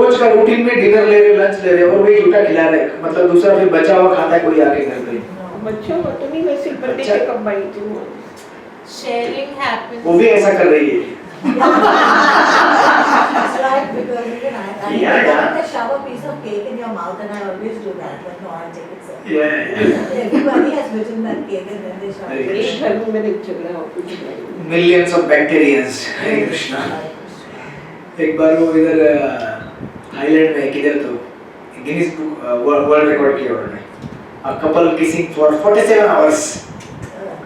रोज का रूटीन में डिनर ले रहे, लंच ले रहे और वही झूठा खिला रहे, मतलब दूसरा फिर बचा हुआ खाता है कोई आके घर पे। बच्चों को तो नहीं, मैं सिर्फ बर्थडे के कब बाई थी। Sharing happens. वो भी ऐसा कर रही है। It's like because even I shove a piece of cake in your mouth and I always do that, but no, I take it sir. Yeah. Everybody has written that cake and then they shove it. एक घर में मैंने झगड़ा हो कुछ नहीं। Millions of bacterias. हरे कृष्णा। एक बार वो इधर थाईलैंड में किधर तो गिनीज वर्ल्ड रिकॉर्ड किया उन्होंने। A couple kissing for 47 hours.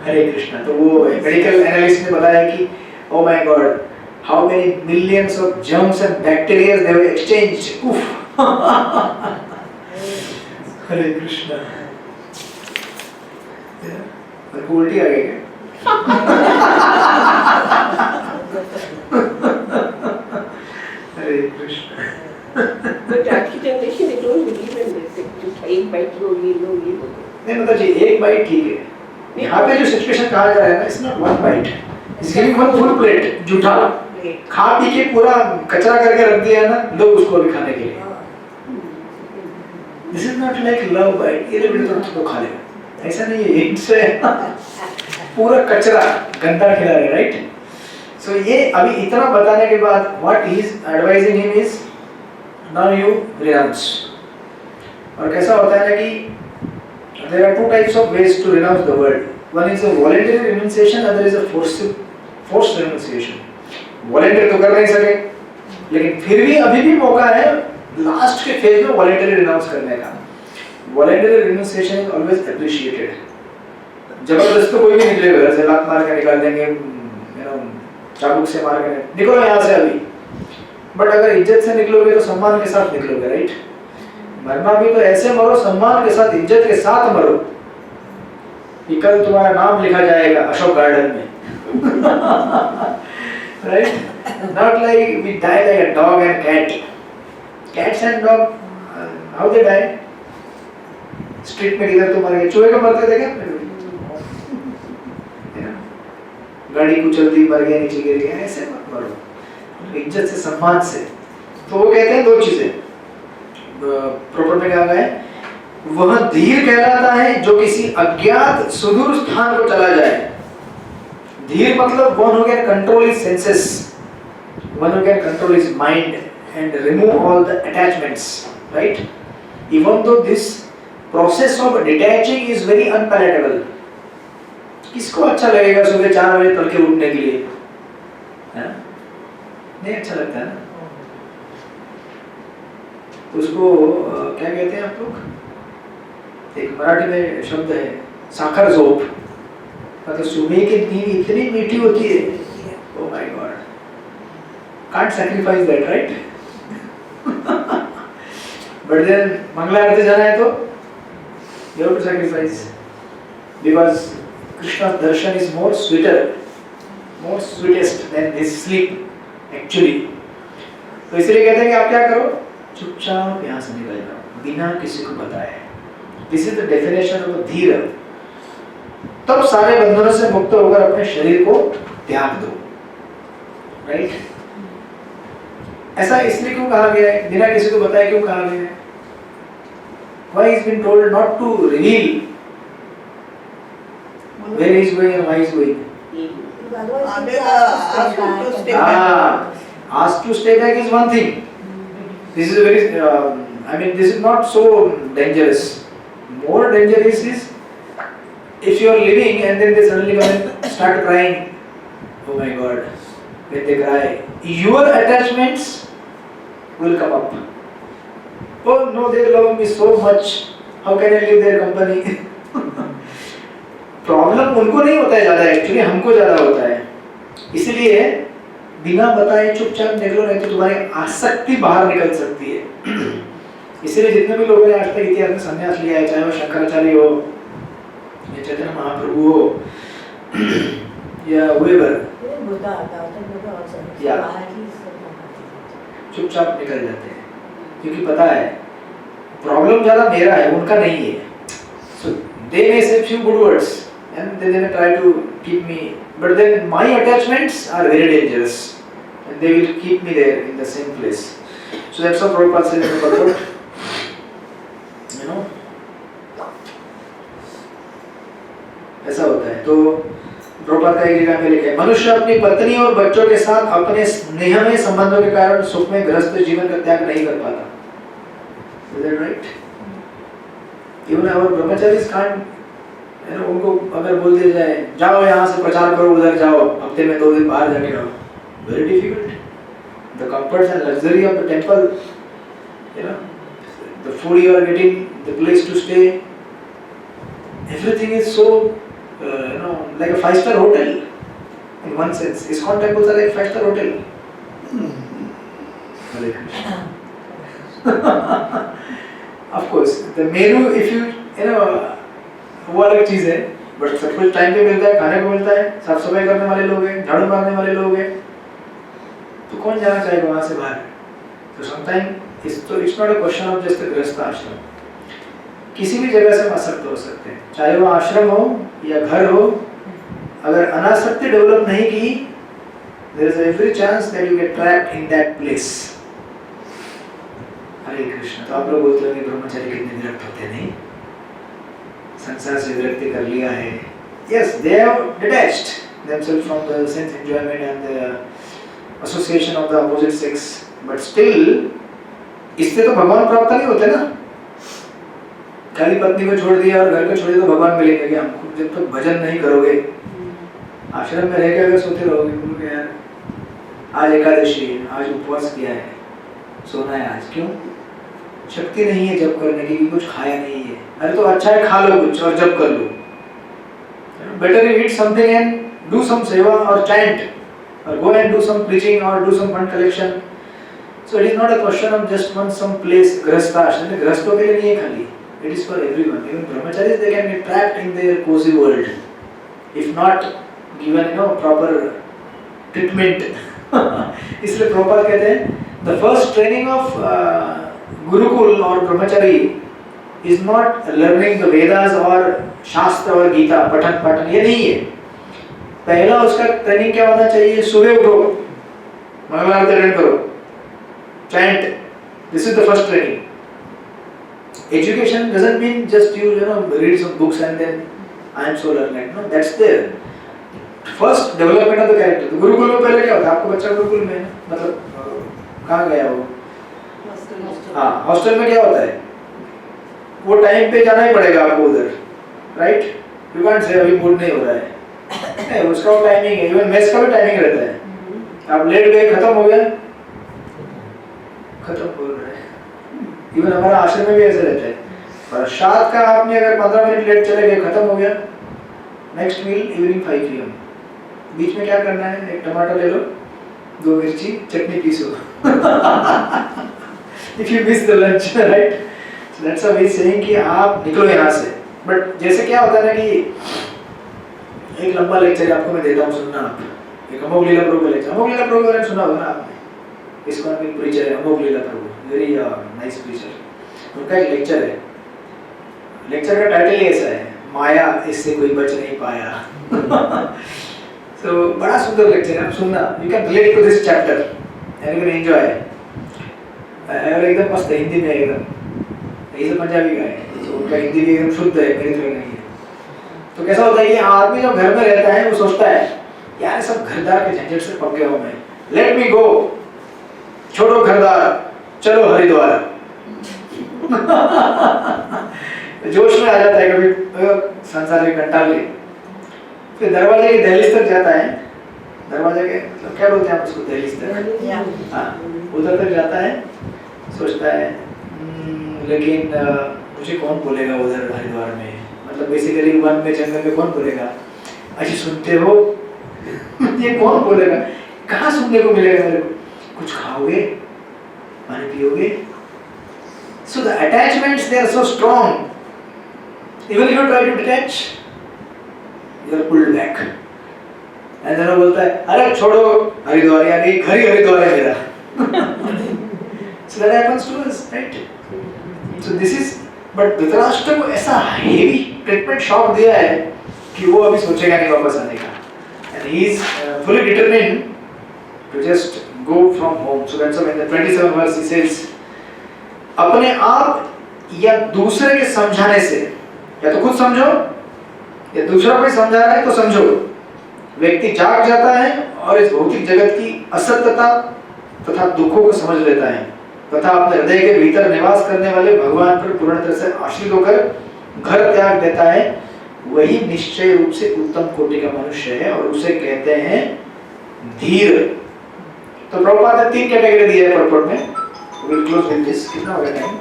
हरे कृष्णा। तो वो मेडिकल एनालिस्ट ने बताया कि oh my God, how many millions of germs and bacteria they were exchanged. Oof. हरे कृष्णा। मेरे उल्टी आ गई क्या? हरे कृष्णा। But आज की generation they don't believe in this. एक बाइट लो ये लो ये लो। नहीं मतलब जी एक बाइट ठीक है। यहाँ पे जो सिचुएशन कहा जा रहा है ना, it's not one bite. It's giving one full plate. जूठा खा पी के पूरा कचरा करके रख दिया ना, लो उसको भी खाने के लिए। This is not like love bite. ये लोग तो खा लेगा। ऐसा नहीं है, इनसे पूरा कचरा गंदा खिला रहे, right? So ये अभी इतना बताने के बाद what he is advising him is now you renounce. और कैसा होता है ना कि there are two types of ways to renounce the world. One is a voluntary renunciation, other is a forced renunciation. Voluntary तो कर नहीं सके, लेकिन फिर भी अभी भी मौका है लास्ट के फेज में voluntary renounce करने का. Voluntary renunciation is always appreciated. जबरदस्त तो कोई भी निकलेगा घर से, लात मार के निकाल देंगे, चाबुक से मार के निकलो यहाँ से अभी. बट अगर इज्जत से निकलोगे तो सम्मान के साथ निकलोगे, राइट? मरना भी तो ऐसे मरो, सम्मान के साथ, इज्जत के साथ मरो. कल तुम्हारा नाम लिखा जाएगा अशोक गार्डन में. Right? Not like we die like a dog and cat. Cats and dog, how they die? Street में किधर तो मर गए, चूहे को मरते थे क्या? गाड़ी कुचलती मर गया, नीचे गिर गया, ऐसे मत मरो. इज्जत से, सम्मान से. तो वो कहते हैं दो चीजें. प्रॉपर में क्या है? वह धीर कहलाता है जो किसी अज्ञात सुदूर स्थान को चला जाए. धीर मतलब one who can control his senses, one who can control his mind and remove all the attachments, right? Even though this process of detaching is very unpalatable. किसको अच्छा लगेगा सुबह 4 बजे तड़के उठने के लिए? नहीं अच्छा लगता है ना? उसको क्या कहते हैं आप लोग? एक मराठी में शब्द है साखर झोप. मतलब सुबह की नींद इतनी मीठी होती है. Oh my God, can't sacrifice that, right? But then Mangla आरती जाना है तो you have to sacrifice because Krishna's darshan is more sweeter, more sweetest than this sleep actually. तो इसलिए कहते हैं कि आप क्या करो, चुपचाप यहाँ से निकल जाओ बिना किसी को बताए. This is the definition of धीर. तब सारे बंधनों से मुक्त होकर अपने शरीर को त्याग दो, राइट? ऐसा इसलिए क्यों कहा गया है, बिना किसी को बताए क्यों कहा गया है? Why is been told not to reveal where he is going and why he is going? Asked to stay back is one thing. This is a very, this is not so dangerous. More dangerous is if you are living and then they suddenly come and start crying. Oh my God, when they cry, your attachments will come up. Oh no, they love me so much. How can I leave their company? Problem उनको नहीं होता है ज़्यादा, actually हमको ज़्यादा होता है. इसलिए बिना बताए चुपचाप निकलो, नहीं तो तुम्हारी आसक्ति बाहर निकल सकती है. इसलिए जितने भी लोगों ने आज तक इतिहास में संन्यास लिया है, चाहे वो शंकराचार्य हो या चैतन्य महाप्रभु हो या whoever, चुपचाप निकल जाते हैं क्योंकि पता है प्रॉब्लम ज़्यादा मेरा है, उनका नहीं है. So they may say few good words and then they may try to keep me, but then my attachments are very dangerous and they will keep me there in the same place. So that's what Prabhupada says in the purport. You know, ऐसा होता है. तो प्रभुपाद का एक जगह में लिखा है, मनुष्य अपनी पत्नी और बच्चों के साथ अपने स्नेहमय संबंधों के कारण सुख में गृहस्थ जीवन का त्याग नहीं कर पाता. Is that right? Even our brahmacharis can't, you know, उनको अगर बोल दिया जाए जाओ यहाँ से प्रचार करो, उधर जाओ, हफ्ते में 2 दिन बाहर जाके रहो, very difficult. The comforts and luxury of the temple, you know, the food you are getting, the place to stay, everything is so, you know, like a 5-star hotel. In one sense, ISKCON temples are like 5-star hotel. Hare Krishna. Of course, the menu, if you know, वो अलग चीज है, but सब कुछ time पे मिलता है, खाने को मिलता है, साफ सफाई करने वाले लोग हैं, झाड़ू मारने वाले लोग हैं, तो कौन जाना चाहेगा वहाँ से बाहर? तो sometimes it's not a question of just a गृहस्थ आश्रम. किसी भी जगह से हम आसक्त हो सकते हैं, चाहे वो आश्रम हो या घर हो. अगर अनासक्ति डेवलप नहीं की, there is every chance that you get trapped in that place. हरे कृष्ण. तो आप लोग बोलते होंगे ब्रह्मचारी कितने विरक्त होते नहीं, संसार से विरक्ति कर लिया है. Yes, they have detached themselves from the sense enjoyment and the association of the opposite sex, but still इससे तो भगवान प्राप्त नहीं होते ना. खाली पत्नी को छोड़ दिया और घर को छोड़ दिया तो भगवान मिलेंगे क्या हमको? जब तक भजन नहीं करोगे, आश्रम में रह के अगर सोते रहोगे, बोलोगे यार आज एकादशी है, आज उपवास किया है, सोना है आज, क्यों? शक्ति नहीं है जप करने की, कुछ खाया नहीं है. अरे तो अच्छा है, खा लो कुछ और जप कर लो. Better you eat something and do some सेवा और chant or go and do some preaching or do some fund collection. So it is not a question of just one some place grahastha ashram. Grahasthon के लिए नहीं है खाली. It is for everyone. Even brahmacharis, they can get trapped in their cozy world if not given, you know, proper treatment. इसलिए प्रभुपाद कहते हैं the first training of gurukul or brahmachari is not learning the Vedas or शास्त्र और गीता पठन पाठन, ये नहीं है. पहला उसका ट्रेनिंग क्या होना चाहिए? सुबह उठो, मंगल आरती अटेंड करो, chant. This is the first training. Education doesn't mean just you know read some books and then I am so learned. No, that's there. First development of the character. तो गुरुकुल में पहले क्या होता है? आपको बच्चा गुरुकुल में मतलब कहाँ गया वो? हाँ, हॉस्टल में क्या होता है? वो टाइम पे जाना ही पड़ेगा आपको उधर, राइट? यू कांट से अभी मूड नहीं हो रहा है. नहीं, उसका टाइमिंग है. इवन मेस का भी टाइमिंग रहता है. आप लेट गए, खत्म हो गया, खत्म हो रहा है. इवन हमारा आश्रम में भी ऐसे रहता है. प्रसाद का आपने अगर 15 मिनट लेट चले गए, खत्म हो गया. Next meal evening 5 PM. बीच में क्या करना है? एक टमाटर ले लो, 2 मिर्ची, चटनी पीसो. If you miss the lunch, right? So that's a way saying कि आप निकलो यहाँ से. बट जैसे क्या होता है ना कि एक लंबा लेक्चर आपको मैं देता हूँ, सुनना आप. एक अमोघ लीला प्रभु का लेक्चर. अमोघ लीला प्रभु का सुना होगा ना आपने? इसका एक प्रीचर है अमोघ लीला प्रभु, वेरी नाइस प्रीचर. उनका एक लेक्चर है. लेक्चर का टाइटल ही ऐसा है, माया इससे कोई बच नहीं पाया. So बड़ा सुंदर लेक्चर है, आप सुनना. You can relate to this chapter and you can enjoy. और एकदम मस्त है, हिंदी में एकदम. ये पंजाबी का है, तो उनका हिंदी भी एकदम शुद्ध है, मेरी तरह नहीं है. तो कैसा होता है कि आदमी जब घर में रहता है वो सोचता है यार सब घरदार के झंझट से पक गया हूं मैं, लेट मी गो, छोड़ो घरदार, चलो हरिद्वार. जोश में आ जाता है कभी संसार के कंटाले. फिर दरवाजे की दहलीज तक जाता है. दरवाजे के मतलब क्या बोलते हैं आप उसको? दहलीज तक. हाँ, उधर तक जाता है. सोचता है लेकिन मुझे कौन बोलेगा उधर हरिद्वार में, मतलब बेसिकली वन में जंगल में कौन बोलेगा? अच्छा सुनते हो, ये कौन बोलेगा? कहाँ सुनने को मिलेगा मेरे को? कुछ खाओगे, पानी पियोगे. So the attachments, they are so strong. Even if you try to detach, you are pulled back. And then वो बोलता है अरे छोड़ो हरिद्वार, यार ये घर ही हरिद्वार है मेरा. So that happens to us, right? So this is, but Dhritarashtra को ऐसा heavy treatment shock दिया है कि वो अभी सोचेगा नहीं वापस आने का. And he is fully determined to just go from home. So that's why in the 27th verse he says, अपने आप या दूसरे के समझाने से, या तो खुद समझो या दूसरा कोई समझा रहा है तो समझो, व्यक्ति जाग जाता है और इस भौतिक जगत की असत्यता तथा दुखों को समझ लेता है तथा अपने हृदय के भीतर निवास करने वाले भगवान पर पूर्ण तरह से आश्रित होकर घर त्याग देता है, वही निश्चय रूप से उत्तम कोटि का मनुष्य है और उसे कहते हैं धीर। तो प्रभुपाद ने 3 कैटेगरी दी है परपट में। We'll close with this. कितना हो गया time?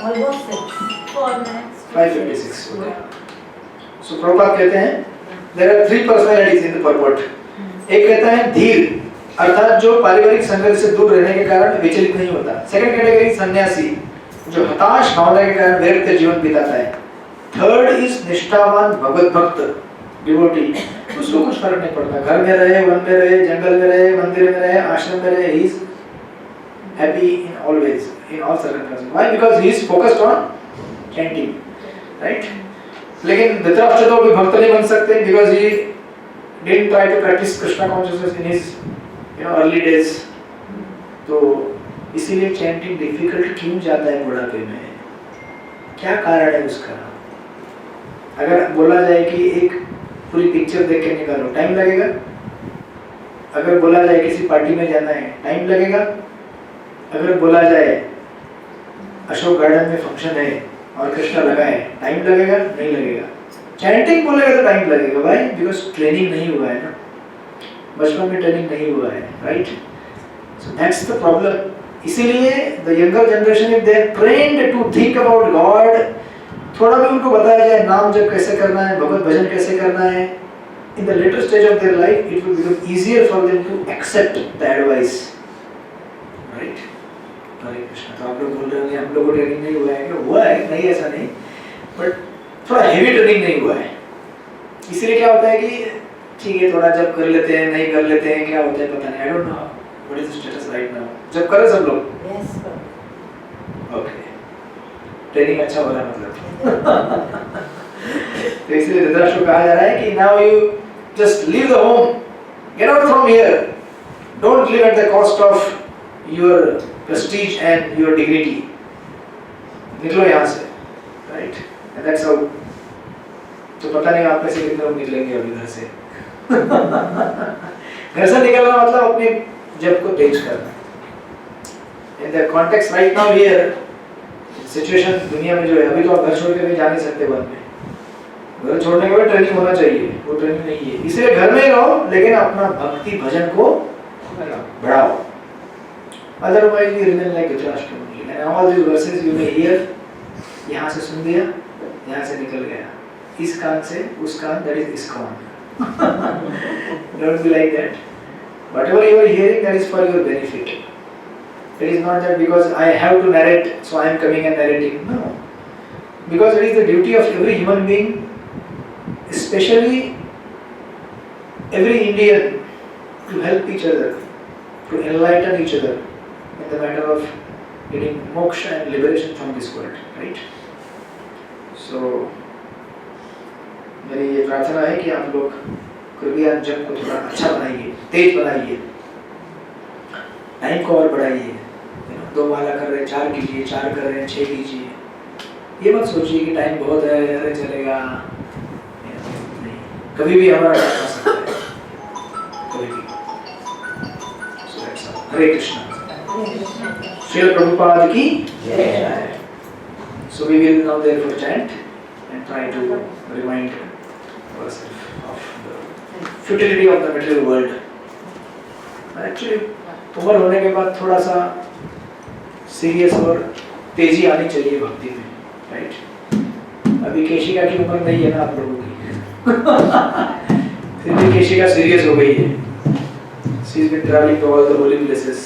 Almost 6. 4 minutes. 5:56. Okay. So Prabhupada कहते हैं there are 3 personalities in the purport. एक कहता है धीर, अर्थात जो पारिवारिक संघर्ष से दूर रहने के कारण विचलित नहीं होता। सेकंड कैटेगरी सन्यासी, जो हताश भावना के कारण व्यर्थ जीवन बिताता है। थर्ड इज निष्ठावान भगवत भक्त, डिवोटी, उसको कुछ फर्क नहीं पड़ता, घर में रहे, वन में रहे, जंगल में रहे, मंदिर में रहे, आश्रम में रहे, he is happy in always, in all circumstances. Why? Because he is focused on chanting, right? लेकिन धृतराष्ट्र तो अभी भक्त नहीं बन सकते because he didn't try to practice Krishna consciousness in his early days. तो इसीलिए चैंटिंग डिफिकल्ट क्यों जाता है बुढ़ापे में? क्या कारण है उसका? अगर बोला जाए कि एक पूरी पिक्चर देख के निकालो, टाइम लगेगा? अगर बोला जाए किसी पार्टी में जाना है, टाइम लगेगा? अगर बोला जाए अशोक गार्डन में फंक्शन है, ऑर्केस्ट्रा लगा है, टाइम लगेगा? नहीं लगेगा। चैंटिंग बोलेगा तो टाइम लगेगा भाई, बिकॉज ट्रेनिंग नहीं हुआ है ना, बचपन में ट्रेनिंग नहीं हुआ है, right? So that's the problem. इसीलिए the younger generation if they are trained to think about God, थोड़ा भी उनको बताया जाए नाम जप कैसे करना है, भगवत भजन कैसे करना है, in the later stage of their life it will become easier for them to accept the advice, right? Hare Krishna. तो आप लोग बोल रहे होंगे हम लोगों को ट्रेनिंग नहीं हुआ है, क्या हुआ है? नहीं, ऐसा नहीं, बट थोड़ा हेवी ट्रेनिंग नहीं हुआ है। इसलिए क्या होता है कि ठीक है थोड़ा जब कर लेते हैं, नहीं कर लेते हैं, क्या होता है पता नहीं, I don't know what is the status right now. जब करें सब लोग, Yes, sir. ओके, ट्रेनिंग अच्छा हो रहा है मतलब। तो इसलिए धृतराष्ट्र को कहा जा रहा है कि now you just leave the home, get out from here, don't live at the cost of your Prestige and your dignity, निकलो यहाँ से, राइट? And that's how. तो पता नहीं आप में से कितने लोग निकलेंगे अभी घर से। घर से निकलना मतलब अपने जब को तेज करना। In the context right now here, situation दुनिया में जो है, अभी तो आप घर छोड़ के नहीं जा नहीं सकते बाद में। घर छोड़ने के बाद ट्रेनिंग होना चाहिए, वो ट्रेनिंग नहीं है। इसलिए घर में ही रहो, लेकिन अपना भक्ति भजन को बढ़ाओ। Otherwise you remain like Dhritarashtra. And all these verses you may hear, यहाँ से सुन लिया, यहाँ से निकल गया, इस कान से उस कान, that is ISKCON। Don't be like that. Whatever you are hearing, that is for your benefit. It is not that because I have to narrate, so I am coming and narrating. No. Because it is the duty of every human being, especially every Indian, to help each other, to enlighten each other in the matter of getting moksha and liberation from this world, right? So, मेरी ये प्रार्थना है कि आप लोग कृपया जप को थोड़ा अच्छा बनाइए, तेज बनाइए, टाइम को और बढ़ाइए। 2 माला कर रहे हैं 4 कीजिए, 4 कर रहे हैं 6 कीजिए। ये मत सोचिए कि टाइम बहुत है, अरे चलेगा, नहीं, कभी भी हमारा टाइम आ सकता है, कभी भी। हरे कृष्ण। श्री प्रभुपाद की जय। So we will now therefore chant and try to remind ourselves of the futility of the material world. Actually, उम्र होने के बाद थोड़ा सा सीरियस और तेजी आनी चाहिए भक्ति में, राइट? अभी केशिका की उम्र नहीं है ना आप लोगों की। फिर भी केशिका सीरियस हो गई है। She has been traveling to all the holy places.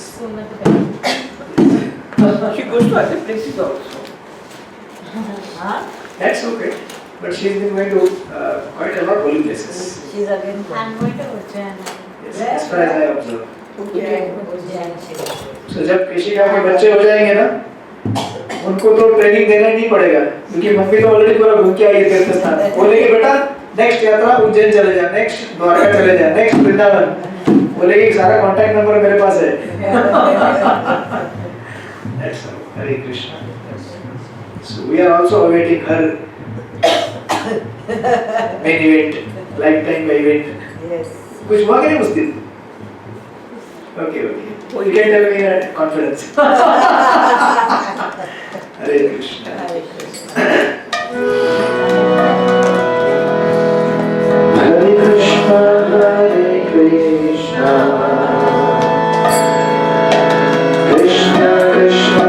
She goes to other places also. That's okay. But she has been going to quite a lot of holy places. She's again I'm going to Ujjain. Yes, as far as I observe. Ujjain. So जब केशिका के बच्चे हो जाएंगे ना, उनको तो training देना ही नहीं पड़ेगा, क्योंकि मम्मी तो ऑलरेडी पूरा घूम के आई है तीर्थ स्थान। बोलेंगे बेटा नेक्स्ट यात्रा उज्जैन चले जा, नेक्स्ट द्वारका चले जा, नेक्स्ट वृंदावन। बोलेगी सारा कांटेक्ट नंबर मेरे पास है। That's all. Hare Krishna. So we are also awaiting her main event, lifetime event. Yes. कुछ हुआ कि नहीं उस दिन? Okay, okay. You can tell me at confidence. Hare Krishna. Hare Krishna. Hare Krishna, Hare Krishna, Krishna Krishna,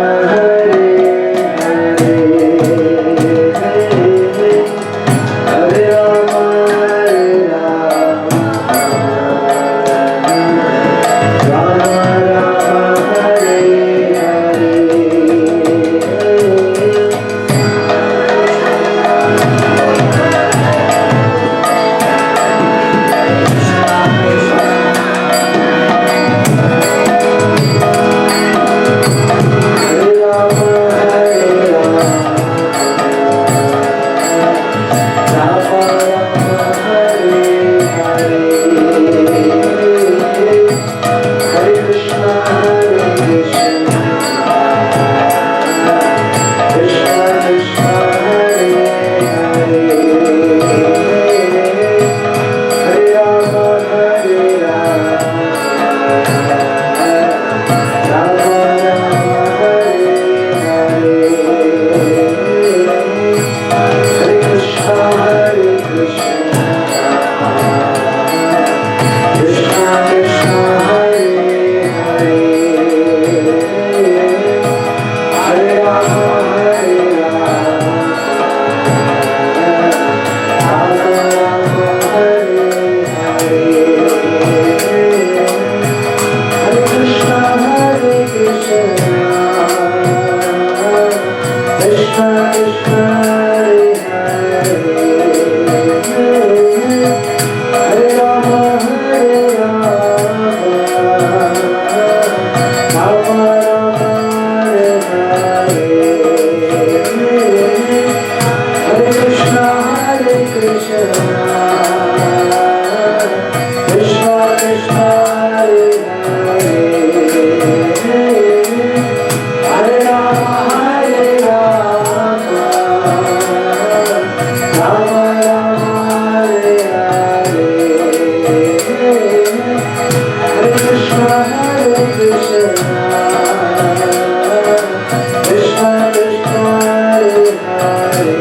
Hare Hare,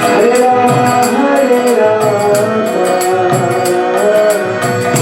Hare Rama, Hare Rama, Rama Rama, Hare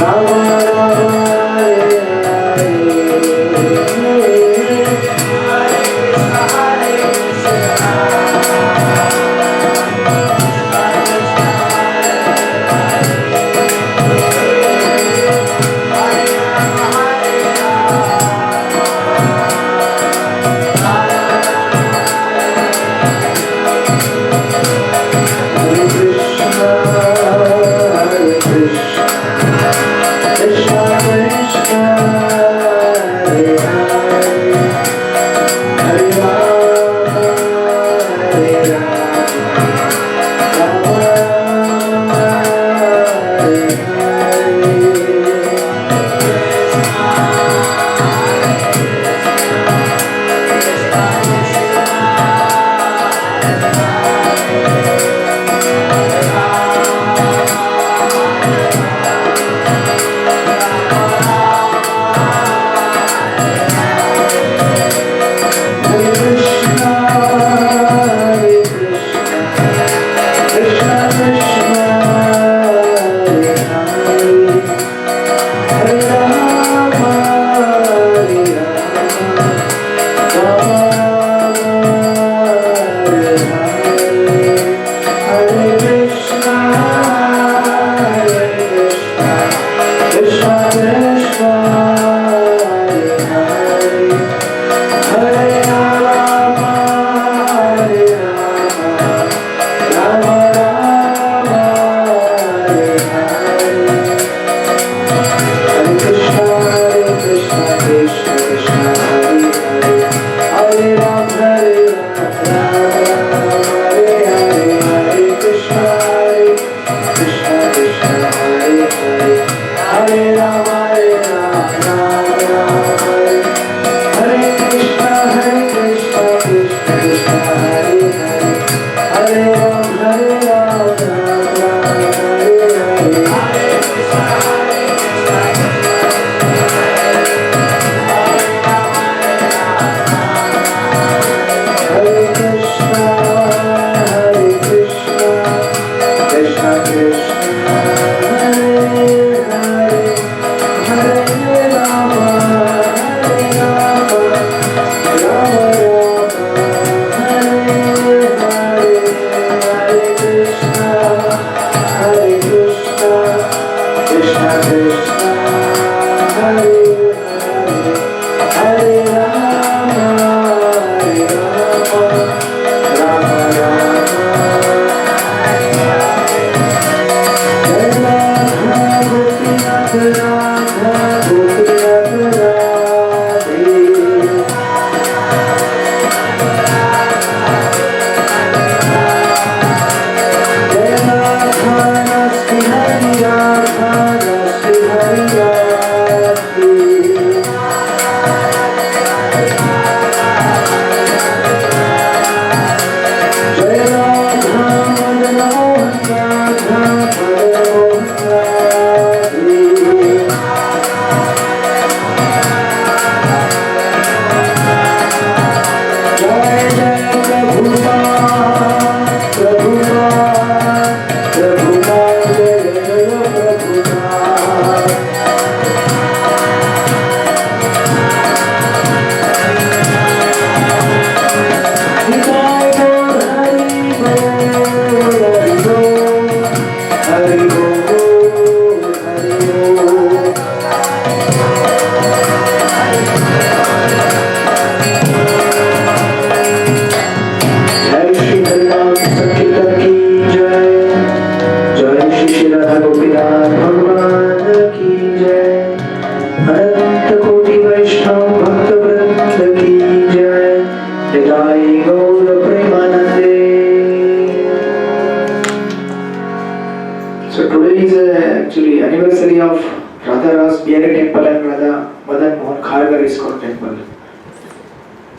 So today is actually anniversary of Radha Ras Biari Temple and Radha Madan Mohan Khargar ISKCON Temple.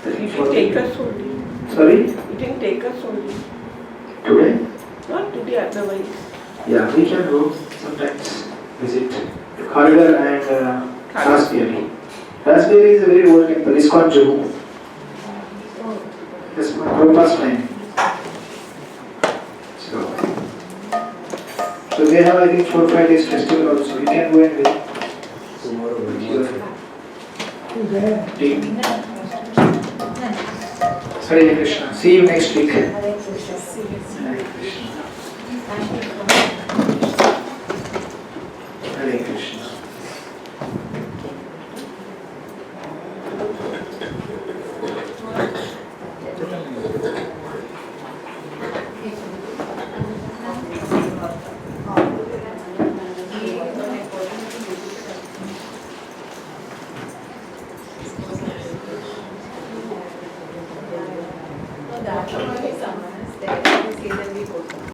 It didn't take us only. Sorry? It didn't take us only. Today? Not today, otherwise. Yeah, we can go sometimes visit Khargar and Rasbiari. Rasbiari is a very old temple, ISKCON Juhu. That's my Prabhupada's time. So they have, I think, 4 or 5 days festival also. You can go and visit. Team. Hare Krishna. See you next week. Hare Krishna. Hare Krishna. Thank you.